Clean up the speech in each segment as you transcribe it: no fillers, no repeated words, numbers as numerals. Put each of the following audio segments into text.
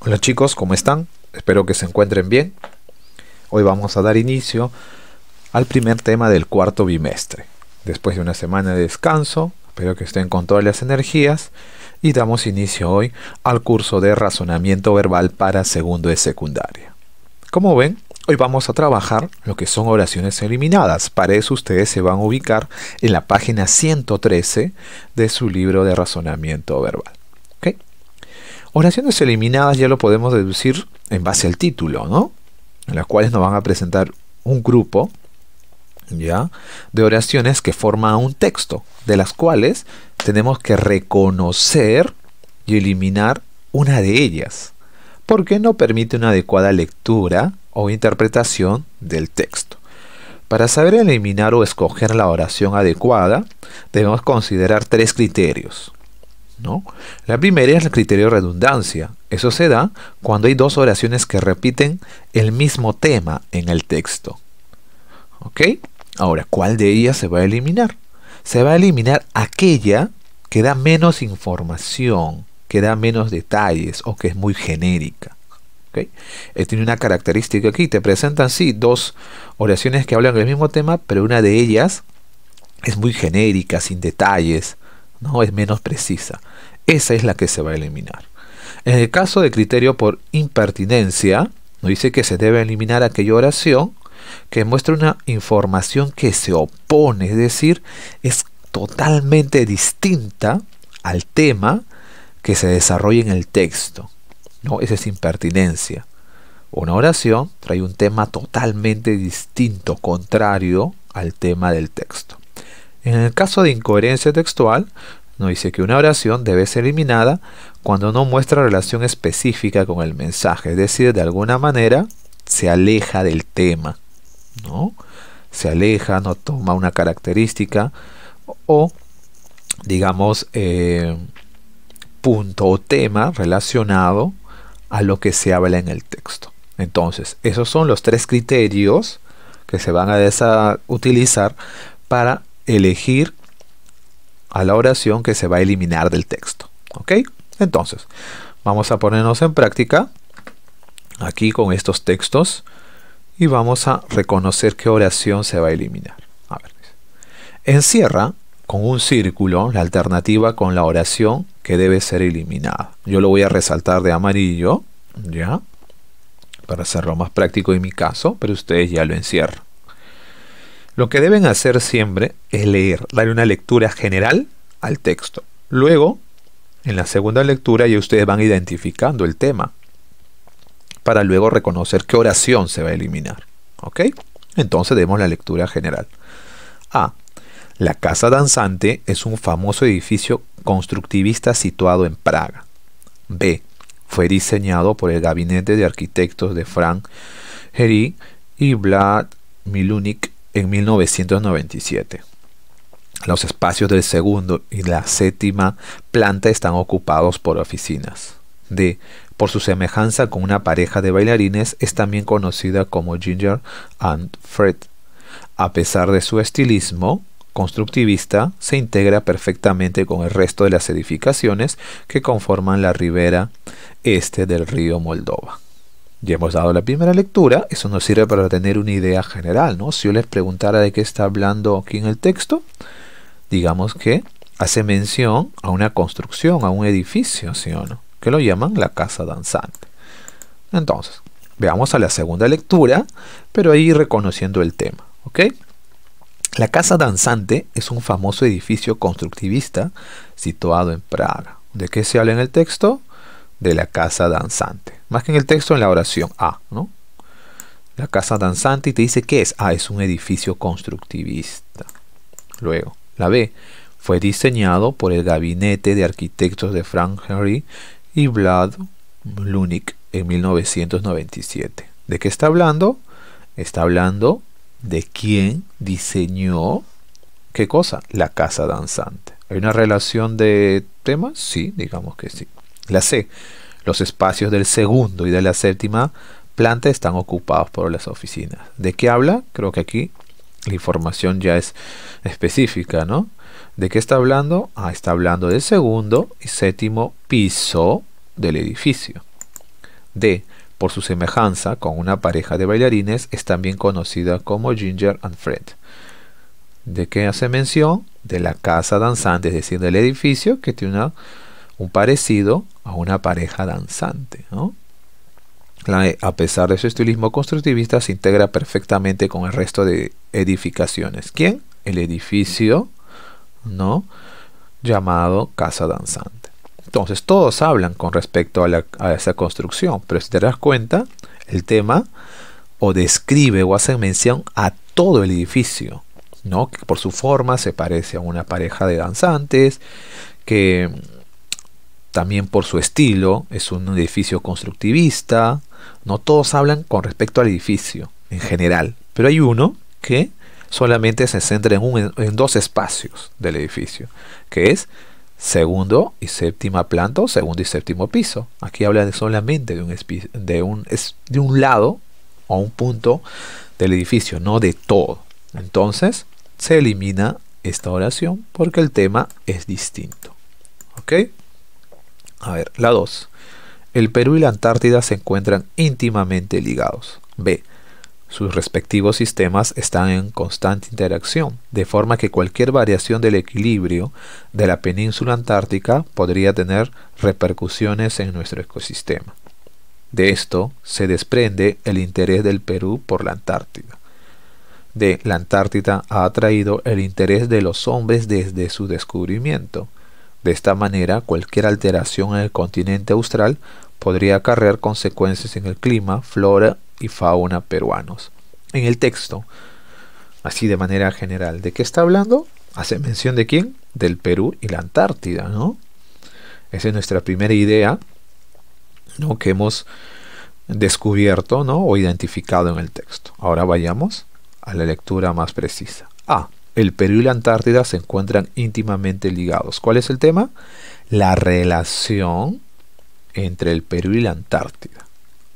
Hola chicos, ¿cómo están? Espero que se encuentren bien. Hoy vamos a dar inicio al primer tema del cuarto bimestre. Después de una semana de descanso, espero que estén con todas las energías y damos inicio hoy al curso de razonamiento verbal para segundo de secundaria. Como ven, hoy vamos a trabajar lo que son oraciones eliminadas. Para eso ustedes se van a ubicar en la página 113 de su libro de razonamiento verbal. ¿Ok? Oraciones eliminadas ya lo podemos deducir en base al título, ¿no? En las cuales nos van a presentar un grupo, ¿ya?, de oraciones que forman un texto, de las cuales tenemos que reconocer y eliminar una de ellas, porque no permite una adecuada lectura o interpretación del texto. Para saber eliminar o escoger la oración adecuada, debemos considerar tres criterios, ¿no? La primera es el criterio de redundancia. Eso se da cuando hay dos oraciones que repiten el mismo tema en el texto. ¿Ok? Ahora, ¿cuál de ellas se va a eliminar? Se va a eliminar aquella que da menos información, que da menos detalles o que es muy genérica. ¿Ok? Tiene una característica aquí. Te presentan, sí, dos oraciones que hablan del mismo tema, pero una de ellas es muy genérica, sin detalles, ¿no? Es menos precisa. Esa es la que se va a eliminar. En el caso de criterio por impertinencia, nos dice que se debe eliminar aquella oración que muestra una información que se opone, es decir, es totalmente distinta al tema que se desarrolla en el texto, ¿no? Esa es impertinencia. Una oración trae un tema totalmente distinto, contrario al tema del texto. En el caso de incoherencia textual, nos dice que una oración debe ser eliminada cuando no muestra relación específica con el mensaje, es decir, de alguna manera se aleja del tema, ¿no? Se aleja, no toma una característica o, digamos, punto o tema relacionado a lo que se habla en el texto. Entonces, esos son los tres criterios que se van a utilizar para elegir a la oración que se va a eliminar del texto. ¿Ok? Entonces, vamos a ponernos en práctica aquí con estos textos y vamos a reconocer qué oración se va a eliminar. A ver. Encierra con un círculo la alternativa con la oración que debe ser eliminada. Yo lo voy a resaltar de amarillo, ¿ya?, para hacerlo más práctico en mi caso, pero ustedes ya lo encierran. Lo que deben hacer siempre es leer, darle una lectura general al texto. Luego, en la segunda lectura, ya ustedes van identificando el tema para luego reconocer qué oración se va a eliminar. ¿Ok? Entonces demos la lectura general. A. La Casa Danzante es un famoso edificio constructivista situado en Praga. B. Fue diseñado por el gabinete de arquitectos de Frank Gehry y Vlad Milunik en 1997. Los espacios del segundo y la séptima planta están ocupados por oficinas. D. Por su semejanza con una pareja de bailarines, es también conocida como Ginger and Fred. A pesar de su estilismo constructivista, se integra perfectamente con el resto de las edificaciones que conforman la ribera este del río Moldova. Ya hemos dado la primera lectura, eso nos sirve para tener una idea general, ¿no? Si yo les preguntara de qué está hablando aquí en el texto, digamos que hace mención a una construcción, a un edificio, ¿sí o no?, que lo llaman la Casa Danzante. Entonces, veamos a la segunda lectura, pero ahí reconociendo el tema, ¿ok? La Casa Danzante es un famoso edificio constructivista situado en Praga. ¿De qué se habla en el texto? De la Casa Danzante. Más que en el texto, en la oración A, ¿no? La Casa Danzante, y te dice ¿qué es? Ah, es un edificio constructivista. Luego, la B. Fue diseñado por el gabinete de arquitectos de Frank Gehry y Vlad Milunik en 1997. ¿De qué está hablando? Está hablando de quién diseñó, ¿qué cosa? La Casa Danzante. ¿Hay una relación de temas? Sí, digamos que sí. La C. Los espacios del segundo y de la séptima planta están ocupados por las oficinas. ¿De qué habla? Creo que aquí la información ya es específica, ¿no? ¿De qué está hablando? Ah, está hablando del segundo y séptimo piso del edificio. D. Por su semejanza con una pareja de bailarines, es también conocida como Ginger and Fred. ¿De qué hace mención? De la casa danzante, es decir, del edificio que tiene un parecido a una pareja danzante, ¿no? La E, a pesar de su estilismo constructivista, se integra perfectamente con el resto de edificaciones. ¿Quién? El edificio, ¿no?, llamado casa danzante. Entonces, todos hablan con respecto a esa construcción, pero si te das cuenta, el tema o describe o hace mención a todo el edificio, ¿no?, que por su forma se parece a una pareja de danzantes, que también por su estilo es un edificio constructivista. No todos hablan con respecto al edificio en general, pero hay uno que solamente se centra en dos espacios del edificio, que es segundo y séptima planta o segundo y séptimo piso. Aquí habla solamente de un lado o un punto del edificio, no de todo. Entonces se elimina esta oración porque el tema es distinto. ¿Ok? A ver, la 2. El Perú y la Antártida se encuentran íntimamente ligados. B. Sus respectivos sistemas están en constante interacción, de forma que cualquier variación del equilibrio de la península antártica podría tener repercusiones en nuestro ecosistema. De esto se desprende el interés del Perú por la Antártida. D. La Antártida ha atraído el interés de los hombres desde su descubrimiento. De esta manera, cualquier alteración en el continente austral podría acarrear consecuencias en el clima, flora y fauna peruanos. En el texto, así de manera general, ¿de qué está hablando? Hace mención de quién, del Perú y la Antártida, ¿no? Esa es nuestra primera idea, ¿no?, que hemos descubierto, ¿no?, o identificado en el texto. Ahora vayamos a la lectura más precisa. A. El Perú y la Antártida se encuentran íntimamente ligados. ¿Cuál es el tema? La relación entre el Perú y la Antártida.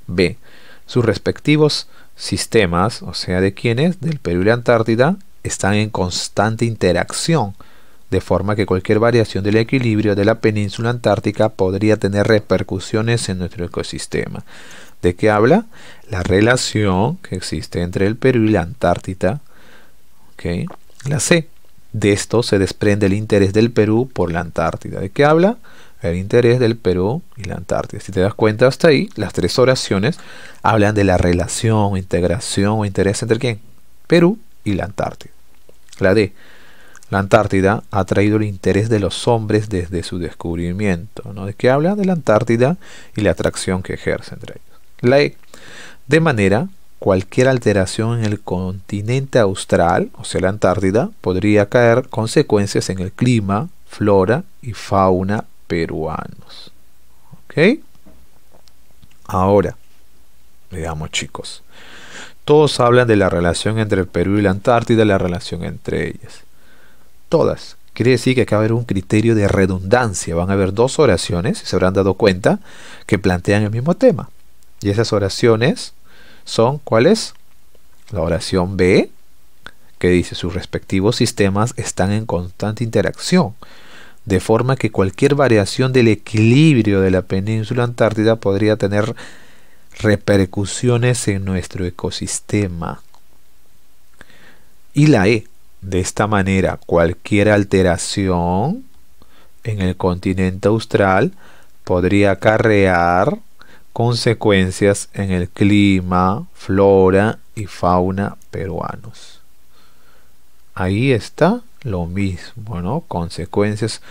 B. Sus respectivos sistemas, o sea, ¿de quiénes? Del Perú y la Antártida, están en constante interacción, de forma que cualquier variación del equilibrio de la península antártica podría tener repercusiones en nuestro ecosistema. ¿De qué habla? La relación que existe entre el Perú y la Antártida. ¿Ok? La C. De esto se desprende el interés del Perú por la Antártida. ¿De qué habla? El interés del Perú y la Antártida. Si te das cuenta hasta ahí, las tres oraciones hablan de la relación, integración o interés entre ¿quién? Perú y la Antártida. La D. La Antártida ha traído el interés de los hombres desde su descubrimiento, ¿no? ¿De qué habla? De la Antártida y la atracción que ejerce entre ellos. La E. De manera, cualquier alteración en el continente austral, o sea, la Antártida, podría caer consecuencias en el clima, flora y fauna peruanos. ¿Ok? Ahora, veamos, chicos. Todos hablan de la relación entre el Perú y la Antártida, la relación entre ellas. Todas. Quiere decir que acá va a haber un criterio de redundancia. Van a haber dos oraciones, y se habrán dado cuenta, que plantean el mismo tema. Y esas oraciones son, ¿cuáles? La oración B, que dice sus respectivos sistemas están en constante interacción, de forma que cualquier variación del equilibrio de la península antártida podría tener repercusiones en nuestro ecosistema. Y la E, de esta manera, cualquier alteración en el continente austral podría acarrear consecuencias en el clima, flora y fauna peruanos. Ahí está lo mismo, ¿no? Consecuencias,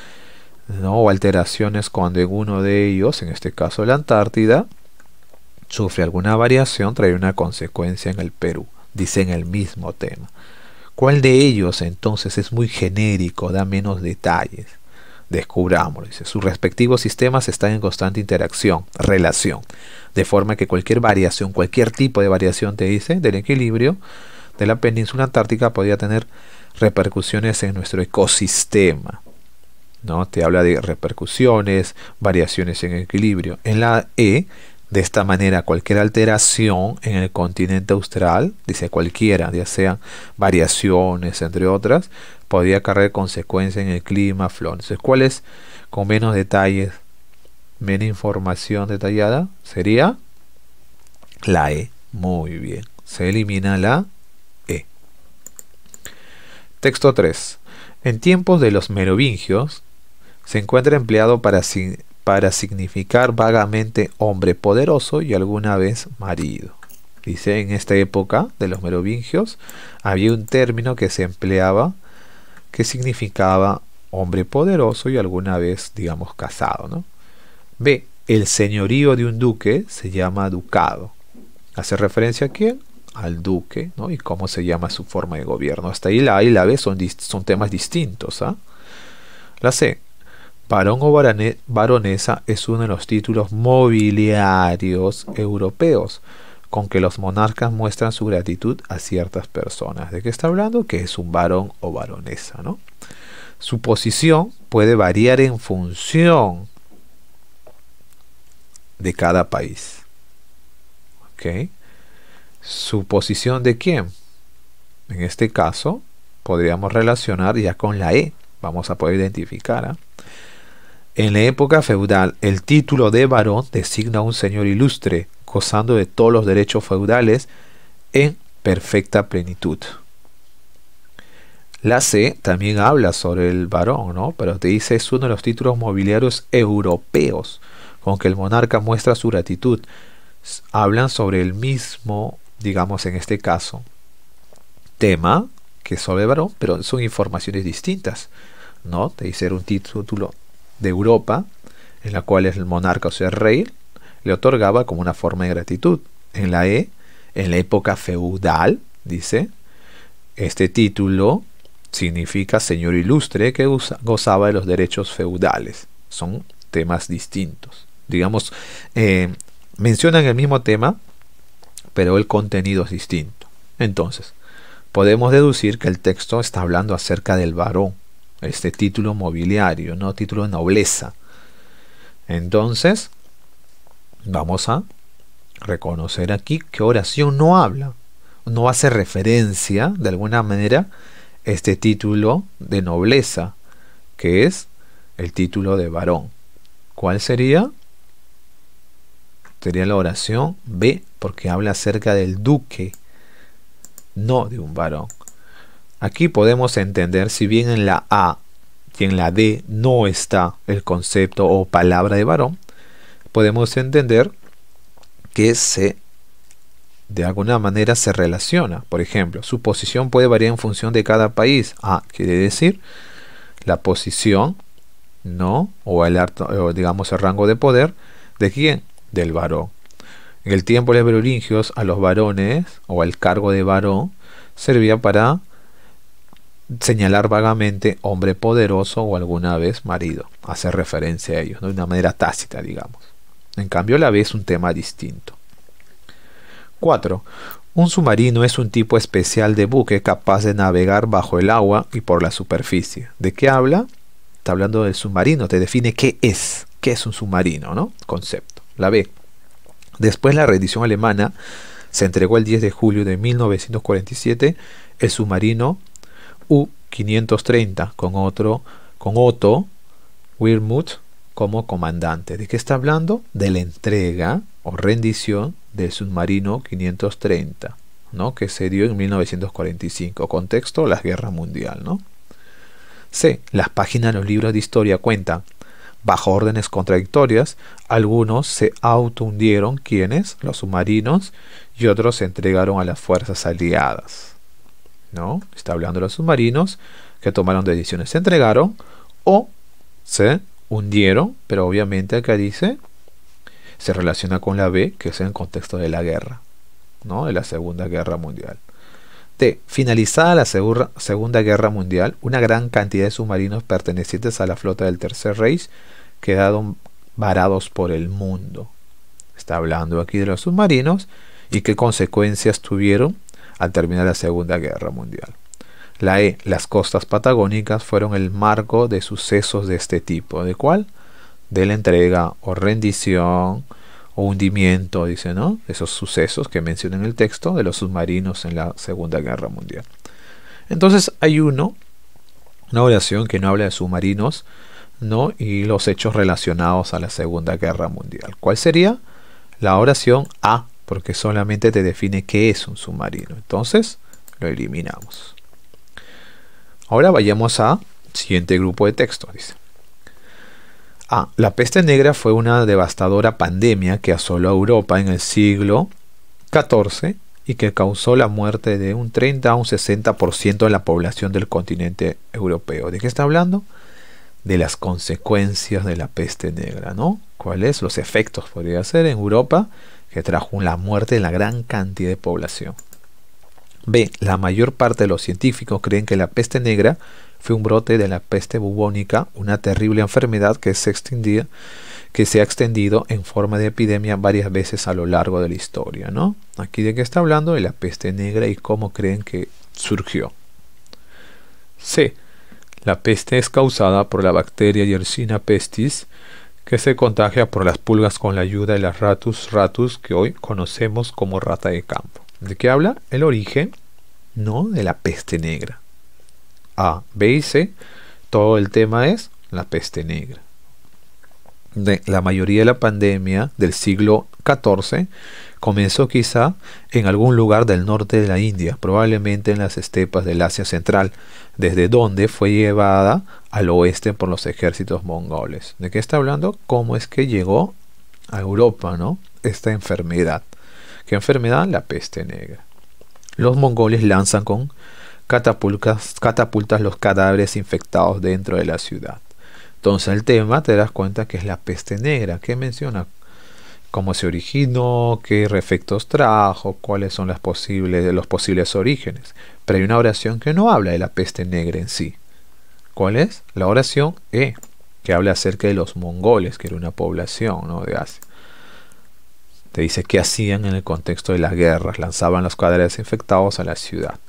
¿no?, o alteraciones cuando en uno de ellos, en este caso la Antártida, sufre alguna variación, trae una consecuencia en el Perú. Dicen el mismo tema. ¿Cuál de ellos entonces es muy genérico, da menos detalles? Descubrámoslo. Dice, sus respectivos sistemas están en constante interacción, relación, de forma que cualquier variación, cualquier tipo de variación, te dice, del equilibrio de la península antártica podría tener repercusiones en nuestro ecosistema, ¿no? Te habla de repercusiones, variaciones en equilibrio. En la E, de esta manera, cualquier alteración en el continente austral, dice cualquiera, ya sean variaciones, entre otras, podría acarrear consecuencias en el clima, flora. Entonces, ¿cuál es, con menos detalles, menos información detallada? Sería La E. Muy bien. Se elimina la E. Texto 3. En tiempos de los merovingios se encuentra empleado para significar vagamente hombre poderoso y alguna vez marido. Dice, en esta época de los merovingios había un término que se empleaba que significaba hombre poderoso y alguna vez, digamos, casado, ¿no? B. El señorío de un duque se llama ducado. ¿Hace referencia a quién? Al duque, ¿no? Y cómo se llama su forma de gobierno. Hasta ahí la A y la B son temas distintos, ¿ah? La C. Varón o baronesa es uno de los títulos mobiliarios europeos con que los monarcas muestran su gratitud a ciertas personas. ¿De qué está hablando? Que es un varón o baronesa, ¿no? Su posición puede variar en función de cada país. ¿Ok? ¿Su posición de quién? En este caso, podríamos relacionar ya con la E. Vamos a poder identificar, ¿eh? En la época feudal, el título de varón designa a un señor ilustre, gozando de todos los derechos feudales en perfecta plenitud. La C también habla sobre el varón, ¿no? Pero te dice es uno de los títulos mobiliarios europeos con que el monarca muestra su gratitud. Hablan sobre el mismo, digamos en este caso, tema que sobre el varón, pero son informaciones distintas, ¿no? Te dice un título de Europa en la cual el monarca, o sea, el rey, le otorgaba como una forma de gratitud. En la E, en la época feudal, dice, este título significa señor ilustre que gozaba de los derechos feudales. Son temas distintos. Digamos, mencionan el mismo tema, pero el contenido es distinto. Entonces, podemos deducir que el texto está hablando acerca del varón, este título mobiliario, no título de nobleza. Entonces, vamos a reconocer aquí que oración no habla, no hace referencia de alguna manera este título de nobleza, que es el título de varón. ¿Cuál sería? Sería la oración B, porque habla acerca del duque, no de un varón. Aquí podemos entender, si bien en la A y en la D no está el concepto o palabra de varón, podemos entender que de alguna manera se relaciona. Por ejemplo, su posición puede variar en función de cada país. A quiere decir la posición, ¿no? O digamos el rango de poder de quién, del varón. En el tiempo de los merovingios, a los varones o al cargo de varón servía para señalar vagamente hombre poderoso o alguna vez marido, hacer referencia a ellos, ¿no? De una manera tácita, digamos. En cambio, la B es un tema distinto. 4. Un submarino es un tipo especial de buque capaz de navegar bajo el agua y por la superficie. ¿De qué habla? Está hablando del submarino, te define qué es un submarino, ¿no? Concepto. La B. Después de la rendición alemana, se entregó el 10 de julio de 1947 el submarino U-530 con Otto Wirmuth como comandante. ¿De qué está hablando? De la entrega o rendición del submarino 530, ¿no? Que se dio en 1945. Contexto, la Guerra Mundial, ¿no? C. Las páginas de los libros de historia cuentan, bajo órdenes contradictorias, algunos se autohundieron, quienes, los submarinos, y otros se entregaron a las fuerzas aliadas, ¿no? Está hablando de los submarinos que tomaron decisiones, se entregaron o se hundieron, pero obviamente acá dice, se relaciona con la B, que es en el contexto de la guerra, ¿no? De la Segunda Guerra Mundial. D. Finalizada la Segunda Guerra Mundial, una gran cantidad de submarinos pertenecientes a la flota del Tercer Reich quedaron varados por el mundo. Está hablando aquí de los submarinos y qué consecuencias tuvieron al terminar la Segunda Guerra Mundial. La E. Las costas patagónicas fueron el marco de sucesos de este tipo. ¿De cuál? De la entrega o rendición o hundimiento, dice, ¿no? Esos sucesos que menciona en el texto de los submarinos en la Segunda Guerra Mundial. Entonces hay una oración que no habla de submarinos, ¿no? Y los hechos relacionados a la Segunda Guerra Mundial. ¿Cuál sería? La oración A, porque solamente te define qué es un submarino. Entonces, lo eliminamos. Ahora vayamos a siguiente grupo de textos. Dice: la peste negra fue una devastadora pandemia que asoló a Europa en el siglo XIV y que causó la muerte de un 30 a un 60% de la población del continente europeo. ¿De qué está hablando? De las consecuencias de la peste negra, ¿no? ¿Cuáles? Los efectos podría ser en Europa, que trajo la muerte de la gran cantidad de población. B. La mayor parte de los científicos creen que la peste negra fue un brote de la peste bubónica, una terrible enfermedad que se ha extendido en forma de epidemia varias veces a lo largo de la historia, ¿no? Aquí de qué está hablando, de la peste negra y cómo creen que surgió. C. La peste es causada por la bacteria Yersinia pestis, que se contagia por las pulgas con la ayuda de las ratus, que hoy conocemos como rata de campo. ¿De qué habla? El origen, no de la peste negra. A, B y C, todo el tema es la peste negra. La mayoría de la pandemia del siglo XIV comenzó quizá en algún lugar del norte de la India, probablemente en las estepas del Asia Central, desde donde fue llevada al oeste por los ejércitos mongoles. ¿De qué está hablando? ¿Cómo es que llegó a Europa, ¿no? Esta enfermedad. ¿Qué enfermedad? La peste negra. Los mongoles lanzan con catapultas los cadáveres infectados dentro de la ciudad. Entonces el tema, te das cuenta que es la peste negra. ¿Qué menciona? Cómo se originó, qué efectos trajo, cuáles son los posibles orígenes. Pero hay una oración que no habla de la peste negra en sí. ¿Cuál es? La oración E, que habla acerca de los mongoles, que era una población, ¿no?, de Asia. Te dice qué hacían en el contexto de las guerras. Lanzaban los cadáveres infectados a la ciudad.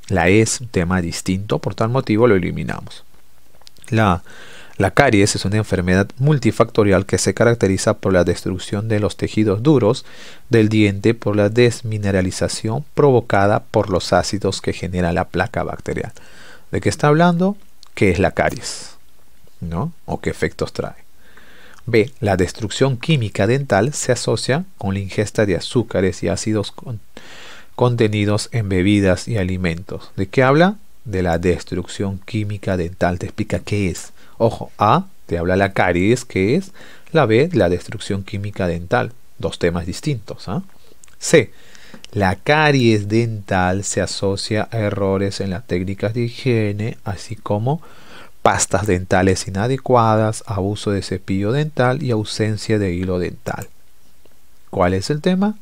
La E es un tema distinto, por tal motivo lo eliminamos. La caries es una enfermedad multifactorial que se caracteriza por la destrucción de los tejidos duros del diente por la desmineralización provocada por los ácidos que genera la placa bacterial. ¿De qué está hablando? ¿Qué es la caries? ¿No? ¿O qué efectos trae? B. La destrucción química dental se asocia con la ingesta de azúcares y ácidos contenidos en bebidas y alimentos. ¿De qué habla? De la destrucción química dental. Te explica qué es. Ojo, A, te habla la caries, ¿qué es? La B, la destrucción química dental. Dos temas distintos. C, la caries dental se asocia a errores en las técnicas de higiene, así como pastas dentales inadecuadas, abuso de cepillo dental y ausencia de hilo dental. ¿Cuál es el tema?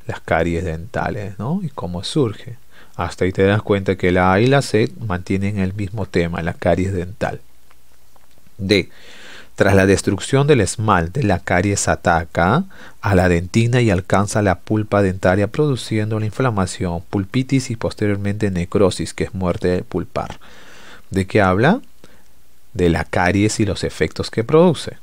Las caries dentales, ¿no? Y cómo surge. Hasta ahí te das cuenta que la A y la C mantienen el mismo tema, la caries dental. D. Tras la destrucción del esmalte, la caries ataca a la dentina y alcanza la pulpa dentaria, produciendo la inflamación, pulpitis y posteriormente necrosis, que es muerte del pulpar. ¿De qué habla? De la caries y los efectos que produce.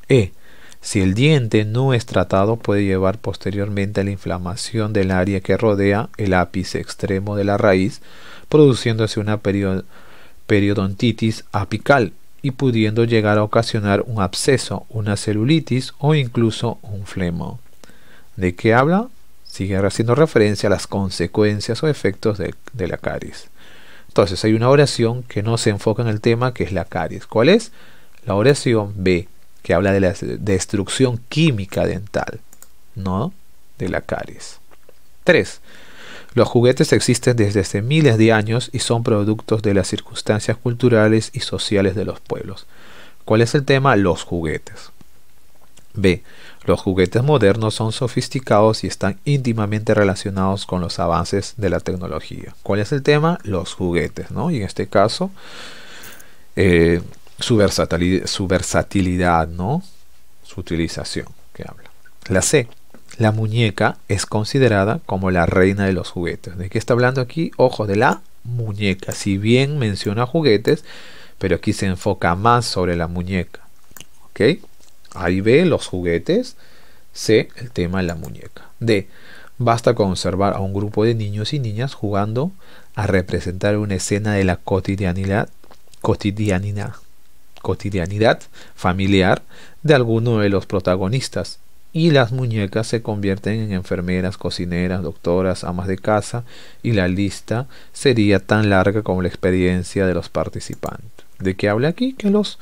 E. Si el diente no es tratado, puede llevar posteriormente a la inflamación del área que rodea el ápice extremo de la raíz, produciéndose una periodontitis apical y pudiendo llegar a ocasionar un absceso, una celulitis o incluso un flemo. ¿De qué habla? Sigue haciendo referencia a las consecuencias o efectos de la caries. Entonces hay una oración que no se enfoca en el tema, que es la caries. ¿Cuál es? La oración B, que habla de la destrucción química dental, no de la caries. 3. Los juguetes existen desde hace miles de años y son productos de las circunstancias culturales y sociales de los pueblos. ¿Cuál es el tema? Los juguetes. B. Los juguetes modernos son sofisticados y están íntimamente relacionados con los avances de la tecnología. ¿Cuál es el tema? Los juguetes, ¿no? Y en este caso, su versatilidad, ¿no? Su utilización, que habla. La C. La muñeca es considerada como la reina de los juguetes. ¿De qué está hablando aquí? Ojo, de la muñeca. Si bien menciona juguetes, pero aquí se enfoca más sobre la muñeca. ¿Ok? Ahí ve los juguetes. C, el tema de la muñeca. D, basta con observar a un grupo de niños y niñas jugando a representar una escena de la cotidianidad familiar de alguno de los protagonistas y las muñecas se convierten en enfermeras, cocineras, doctoras, amas de casa, y la lista sería tan larga como la experiencia de los participantes. ¿De qué habla aquí? Que los,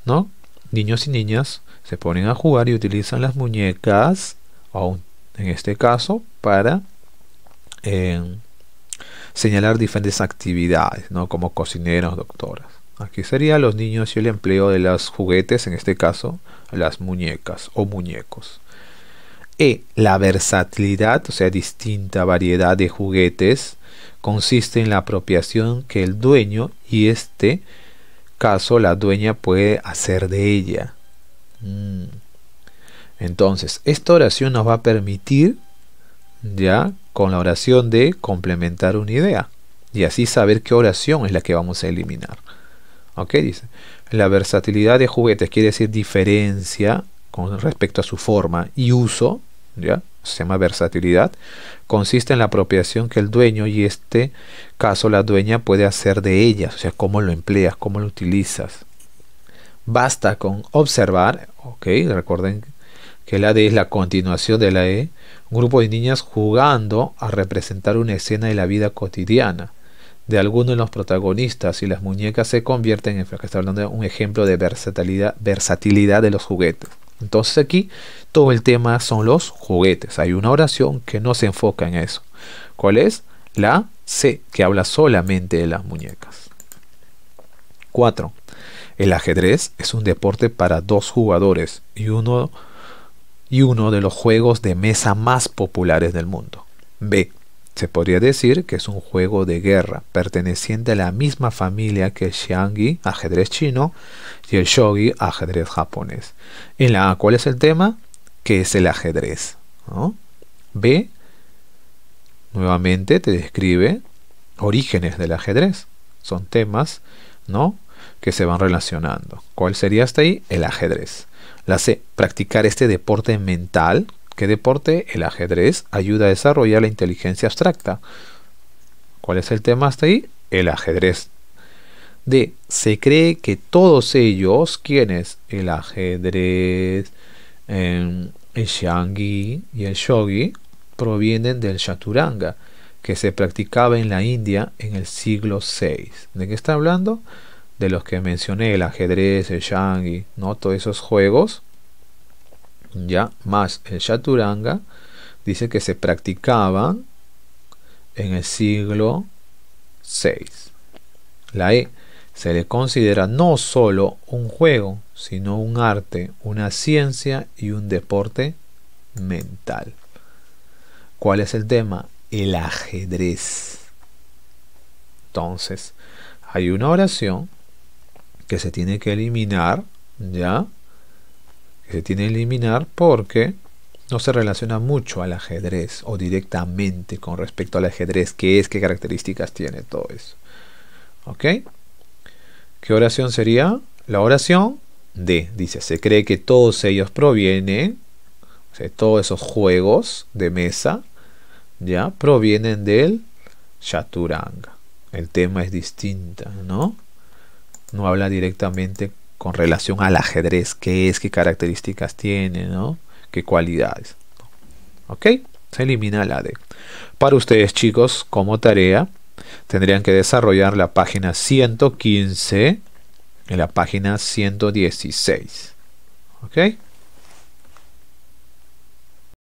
¿no?, niños y niñas se ponen a jugar y utilizan las muñecas, o en este caso, para eh, señalar diferentes actividades, ¿no?, como cocineros, doctoras. Aquí sería los niños y el empleo de los juguetes, en este caso, las muñecas o muñecos. La versatilidad, o sea, distinta variedad de juguetes, consiste en la apropiación que el dueño, y este caso la dueña, puede hacer de ella. Entonces, esta oración nos va a permitir, ya, con la oración de complementar una idea, y así saber qué oración es la que vamos a eliminar. Ok, dice, la versatilidad de juguetes quiere decir diferencia con respecto a su forma y uso, ya, se llama versatilidad, consiste en la apropiación que el dueño, y este caso la dueña, puede hacer de ellas, o sea, cómo lo empleas, cómo lo utilizas. Basta con observar, ok, recuerden que la D es la continuación de la E, un grupo de niñas jugando a representar una escena de la vida cotidiana de alguno de los protagonistas, y las muñecas se convierten en, que está hablando de un ejemplo de versatilidad de los juguetes. Entonces aquí todo el tema son los juguetes. Hay una oración que no se enfoca en eso. ¿Cuál es? La C, que habla solamente de las muñecas. 4. El ajedrez es un deporte para dos jugadores y uno de los juegos de mesa más populares del mundo. B. Se podría decir que es un juego de guerra perteneciente a la misma familia que el xiangqi, ajedrez chino, y el shogi, ajedrez japonés. En la A, ¿cuál es el tema? ¿Qué es el ajedrez? ¿No? B, nuevamente te describe orígenes del ajedrez. Son temas, ¿no?, que se van relacionando. ¿Cuál sería hasta ahí? El ajedrez. La C, practicar este deporte mental. ¿Qué deporte? El ajedrez ayuda a desarrollar la inteligencia abstracta. ¿Cuál es el tema hasta ahí? El ajedrez. D. Se cree que todos ellos, ¿quiénes? El ajedrez, el xiangqi y el shogi, provienen del chaturanga, que se practicaba en la India en el siglo VI. ¿De qué está hablando? De los que mencioné, el ajedrez, el xiangqi, ¿no? Todos esos juegos, ya, más el chaturanga, dice que se practicaban en el siglo VI. La E, se le considera no solo un juego, sino un arte, una ciencia y un deporte mental. ¿Cuál es el tema? El ajedrez. Entonces, hay una oración que se tiene que eliminar, ¿ya? Que se tiene que eliminar porque no se relaciona mucho al ajedrez o directamente con respecto al ajedrez, qué es, qué características tiene, todo eso. ¿Ok? ¿Qué oración sería? La oración D. Dice, se cree que todos ellos provienen, o sea, todos esos juegos de mesa, ya, provienen del chaturanga. El tema es distinto, ¿no? No habla directamente con relación al ajedrez, qué es, qué características tiene, ¿no?, qué cualidades. ¿Ok? Se elimina la D. Para ustedes, chicos, como tarea, tendrían que desarrollar la página 115 en la página 116. ¿Ok?